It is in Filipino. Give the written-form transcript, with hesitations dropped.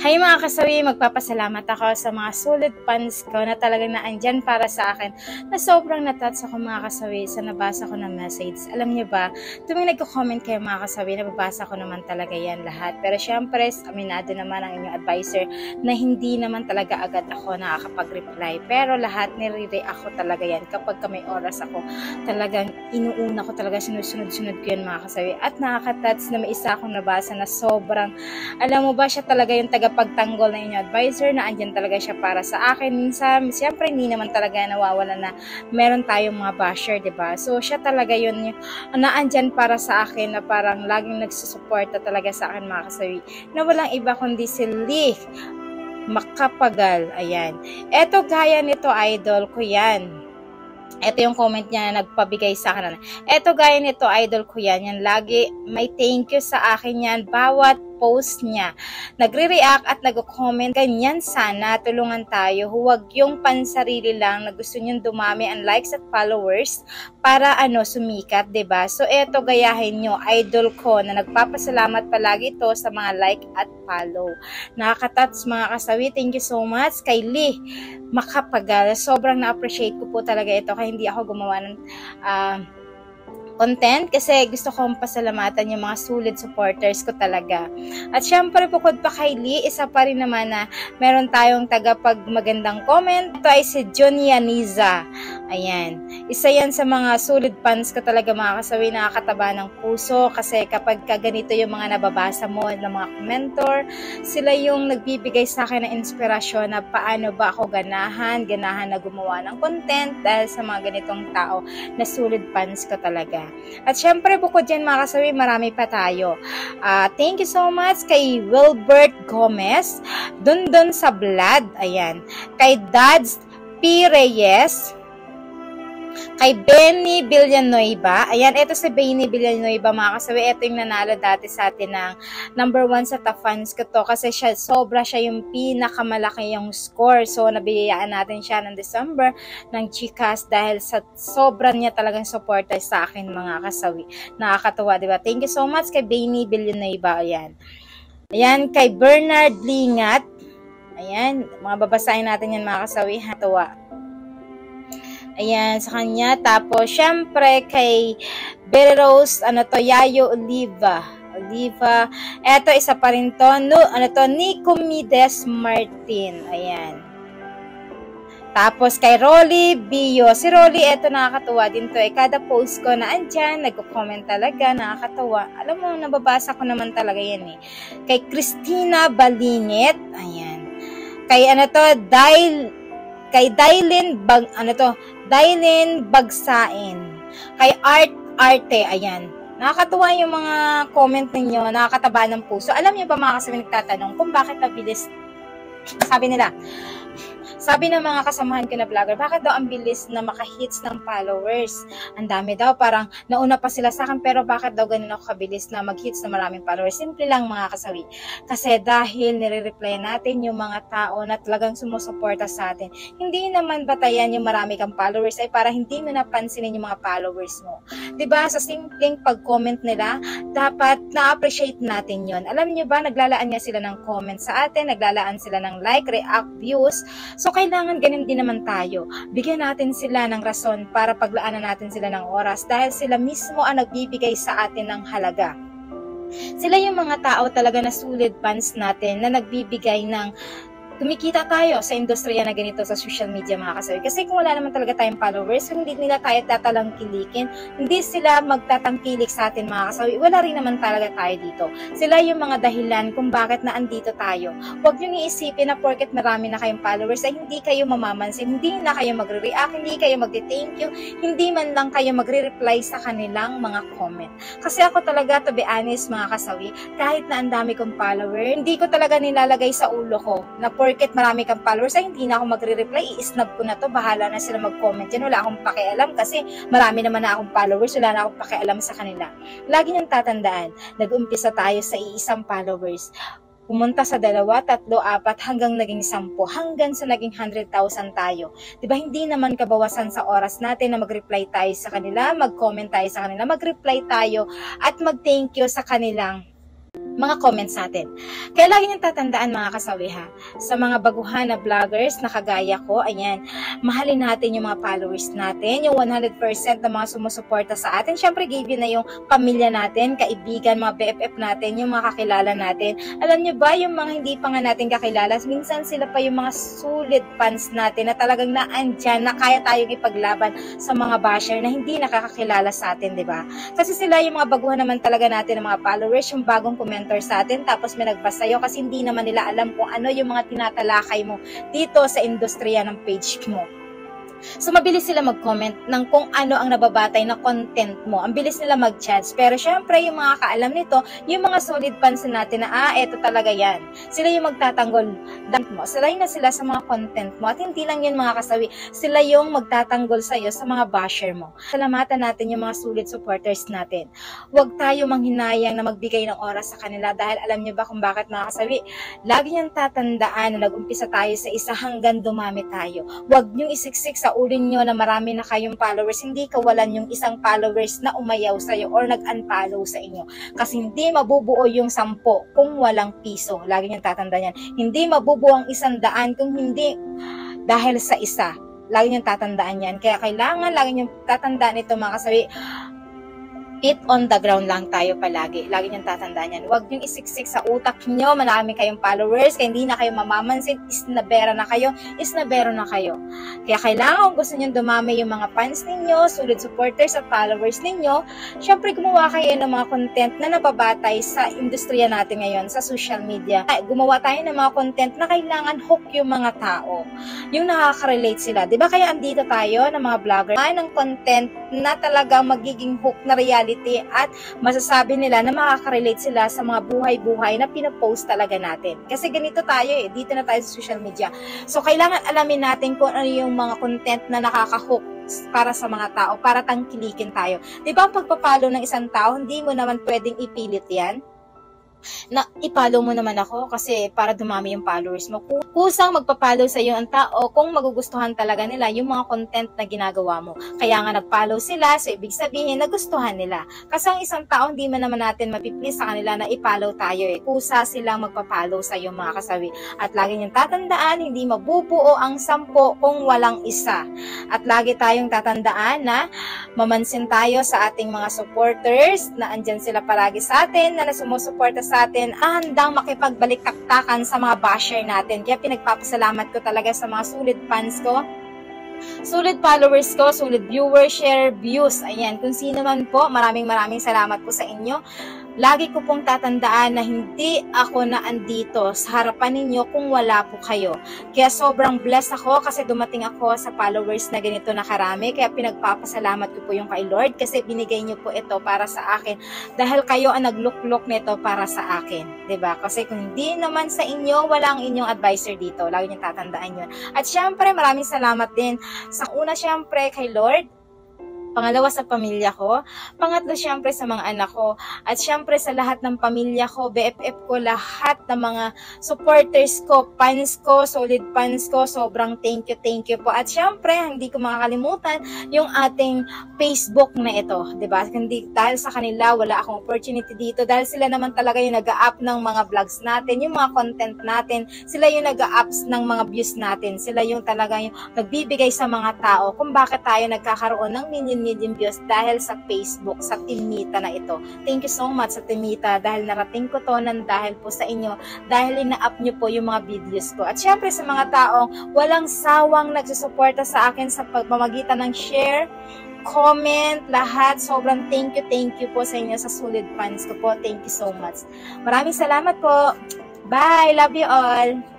Hi mga kasawi, magpapasalamat ako sa mga solid fans ko na talagang naandyan para sa akin na sobrang natouch ako mga kasawi sa nabasa ko ng message. Alam niyo ba, tuwing nagko-comment kayo mga kasawi, nababasa ko naman talaga yan lahat. Pero syempre, aminado naman ang inyong advisor na hindi naman talaga agad ako nakakapag-reply. Pero lahat nire-react ko talaga yan kapag may oras ako. Talagang inuuna ko talaga, sinusunod-sunod ko yan mga kasawi. At nakaka-touch na may isa akong nabasa na sobrang, alam mo ba, siya talaga yung tagapagtanggol na inyong advisor na andyan talaga siya para sa akin. Minsan, siyempre hindi naman talaga nawawala na meron tayong mga basher, diba? So, siya talaga yun yung naandyan para sa akin na parang laging nagsusuporta talaga sa akin mga kasawi. Na walang iba kundi si Lee Macapagal. Ayan. Eto gaya nito, idol ko yan. Ito yung comment niya na nagpabigay sa akin. Ito gaya nito, idol ko yan. Yan lagi may thank you sa akin yan. Bawat post niya. Nagre-react at nag-comment. Ganyan sana. Tulungan tayo. Huwag yung pansarili lang na gusto niyong dumami ang likes at followers para sumikat, 'di ba? So eto gayahin nyo. Idol ko na nagpapasalamat palagi ito sa mga like at follow. Nakaka-touch mga kasawi. Thank you so much kay Lee Macapagal. Sobrang na-appreciate ko po talaga ito kaya hindi ako gumawa ng content kasi gusto kong pasalamatan yung mga solid supporters ko talaga. At syempre bukod pa kay Lee, isa pa rin naman na meron tayong tagapag magandang comment. Ito ay si Jonianiza. Ayan. Isa yan sa mga solid fans ko talaga mga kasawi, nakakataba ng puso kasi kapag ganito yung mga nababasa mo ng mga commentor, sila yung nagbibigay sa akin ng inspirasyon na paano ba ako ganahan na gumawa ng content dahil sa mga ganitong tao na solid fans ko talaga. At syempre bukod dyan mga kasawi, marami pa tayo. Thank you so much kay Wilbert Gomez, Dundon sa Blood, ayan. Kay Dads P. Reyes, kay Benny Villanueva. Ayan, ito si Benny Villanueva mga kasawi. Ito yung nanalo dati sa atin ng number 1 sa top fans ko to. Kasi sobra siya yung pinakamalaki yung score. So, nabiyayaan natin siya ng December ng Chicas dahil sa sobra niya talagang supporter sa akin mga kasawi. Nakakatuwa, diba? Thank you so much kay Benny Villanueva. Ayan. Ayan, kay Bernard Lingat. Ayan, mga babasahin natin yan mga kasawi. Hatuwa. Ayan, sa kanya. Tapos, syempre, kay Berrose, Yayo Oliva. Eto, isa pa rin to. Nicomedes Martin. Ayan. Tapos, kay Rolly Bio. Si Rolly, eto, nakakatuwa din to. Kada post ko na andyan, nagko-comment talaga, nakakatuwa. Alam mo, nababasa ko naman talaga yan eh. Kay Christina Balingit. Ayan. Kay Dailin Bagsain. Kay Arte, ayan. Nakakatuwa yung mga comment ninyo, nakakataba ng puso. Alam niyo ba mga kasabi nagtatanong kung bakit mabilis, sabi ng mga kasamahan ko na vlogger, bakit daw ang bilis na maka-hits ng followers? Ang dami daw, parang nauna pa sila sa akin, pero bakit daw ganun ako kabilis na mag-hits na maraming followers? Simple lang mga kasawi. Kasi dahil nire-reply natin yung mga tao na talagang sumusuporta sa atin. Hindi naman batayan yung marami kang followers ay para hindi mo napansinin yung mga followers mo. Diba? Sa simpleng pag-comment nila, dapat na-appreciate natin yon. Alam niyo ba, naglalaan niya sila ng comment sa atin, naglalaan sila ng like, react, views. So, kailangan ganun din naman tayo. Bigyan natin sila ng rason para paglaanan natin sila ng oras dahil sila mismo ang nagbibigay sa atin ng halaga. Sila yung mga tao talaga na solid fans natin na nagbibigay ng kumikita tayo sa industriya na ganito sa social media mga kasawi. Kasi kung wala naman talaga tayong followers, hindi nila tayo tatalangkilikin, hindi sila magtatangkilik sa atin mga kasawi. Wala rin naman talaga tayo dito. Sila yung mga dahilan kung bakit na andito tayo. Huwag nyo iisipin na porket marami na kayong followers ay hindi kayo mamamansin, hindi na kayo magre-react, hindi kayo magde-thank you, hindi man lang kayo magre-reply sa kanilang mga comment. Kasi ako talaga, to be honest mga kasawi, kahit na ang dami kong follower, hindi ko talaga nilalagay sa ulo ko na porket marami kang followers ay hindi na ako magre-reply, i-snap ko na to, bahala na sila mag-comment yan, wala akong pakialam kasi marami naman na akong followers, wala na akong pakialam sa kanila. Lagi niyang tatandaan, nag-umpisa tayo sa iisang followers, pumunta sa 2, 3, 4 hanggang naging 10, hanggang sa naging 100,000 tayo. Diba hindi naman kabawasan sa oras natin na mag-reply tayo sa kanila, mag-comment tayo sa kanila, mag-reply tayo at mag-thank you sa kanilang mga comments sa atin. Kaya lagi niyong tatandaan mga kasawi ha, sa mga baguhan na vloggers na kagaya ko, ayan, mahalin natin yung mga followers natin, yung 100% na mga sumusuporta sa atin. Syempre, give you na yung pamilya natin, kaibigan, mga BFF natin, yung mga kakilala natin. Alam niyo ba, yung mga hindi pa nga natin kakilala, minsan sila pa yung mga solid fans natin na talagang naandyan, na kaya tayong ipaglaban sa mga basher na hindi nakakakilala sa atin, di ba? Kasi sila yung mga baguhan naman talaga natin ng mga followers, yung bagong commenter sa atin, tapos may nagbasa sa'yo kasi hindi naman nila alam kung ano yung mga tinatalakay mo dito sa industriya ng page mo. So, mabilis sila mag-comment ng kung ano ang nababatay na content mo. Ang bilis nila mag-judge. Pero, syempre, yung mga kaalam nito, yung mga solid fans natin na, eto talaga yan. Sila yung magtatanggol mo. Salay na sila sa mga content mo. At hindi lang yun mga kasawi. Sila yung magtatanggol sa'yo sa mga basher mo. Salamatan natin yung mga solid supporters natin. Huwag tayo manghinayang na magbigay ng oras sa kanila dahil alam niyo ba kung bakit mga kasawi? Lagi niyang tatandaan na nag-umpisa tayo sa isa hanggang dumami tayo. Huwag niyong isiksik sa ulin nyo na marami na kayong followers, hindi kawalan yung isang followers na umayaw sa'yo or nag-unfollow sa inyo. Kasi hindi mabubuo yung 10 kung walang piso. Lagi niyong tatandaan yan. Hindi mabubuo ang 100 kung hindi dahil sa isa. Lagi niyong tatandaan yan. Kaya kailangan lagi niyong tatandaan ito mga kasawi. Feet on the ground lang tayo palagi. Lagi niyong tatandaan yan. Huwag niyong isiksik sa utak niyo. Marami kayong followers. Kaya hindi na kayo mamamansin. Isnabera na kayo. Isnabero na kayo. Kaya kailangan kung gusto niyong dumami yung mga fans ninyo, solid supporters at followers ninyo, syempre gumawa kayo ng mga content na nababatay sa industriya natin ngayon, sa social media. Gumawa tayo ng mga content na kailangan hook yung mga tao. Yung nakaka-relate sila. Diba kaya andito tayo ng mga vlogger ng content na talaga magiging hook na reality at masasabi nila na makaka-relate sila sa mga buhay-buhay na pinapost talaga natin. Kasi ganito tayo dito na tayo sa social media. So, kailangan alamin natin kung ano yung mga content na nakaka-hook para sa mga tao, para tangkilikin tayo. Diba ang pagpapalo ng isang tao, hindi mo naman pwedeng ipilit yan? Na ipollow mo naman ako kasi para dumami yung followers mo. Kusang magpa-follow sa iyo ang tao kung magugustuhan talaga nila yung mga content na ginagawa mo. Kaya nga nag-follow sila, so ibig sabihin nagustuhan nila. Kasi ang isang tao hindi man naman natin mapiplis sa kanila na i-follow tayo Kusa silang magpa-follow sa iyo mga kasawi. At lagi niyong tatandaan, hindi mabubuo ang 10 kung walang isa. At lagi tayong tatandaan na mamansin tayo sa ating mga supporters na andyan sila palagi sa atin, na sumusuporta sa atin, handang makipagbalik-taktakan sa mga basher natin. Kaya pinagpapasalamat ko talaga sa mga solid fans ko, solid followers ko, solid viewers, share, views. Ayan, kung sino man po, maraming salamat po sa inyo. Lagi ko pong tatandaan na hindi ako na andito sa harapan ninyo kung wala po kayo. Kaya sobrang blessed ako kasi dumating ako sa followers na ganito na karami. Kaya pinagpapasalamat ko po yung kay Lord kasi binigay niyo po ito para sa akin. Dahil kayo ang nagluklok nito para sa akin. 'Di ba? Kasi kung hindi naman sa inyo, wala ang inyong advisor dito. Lagi niyong tatandaan yun. At syempre, maraming salamat din. Sa una, syempre, kay Lord. Pangalawa sa pamilya ko, pangatlo syempre sa mga anak ko, at syempre sa lahat ng pamilya ko, BFF ko, lahat ng mga supporters ko, fans ko, solid fans ko, sobrang thank you po. At syempre, hindi ko makakalimutan yung ating Facebook na ito, 'di ba? Hindi dahil sa kanila wala akong opportunity dito dahil sila naman talaga yung nag-a-up ng mga vlogs natin, yung mga content natin, sila yung nag-a-ups ng mga views natin, sila yung talaga yung nagbibigay sa mga tao kung bakit tayo nagkakaroon ng million views dahil sa Facebook, sa Timita na ito. Thank you so much sa Timita dahil narating ko to ng dahil po sa inyo, dahil ina-up nyo po yung mga videos ko. At syempre sa mga taong walang sawang nagsusuporta sa akin sa pagmamagitan ng share, comment, lahat. Sobrang thank you po sa inyo, sa solid fans ko po. Thank you so much. Maraming salamat po. Bye! Love you all!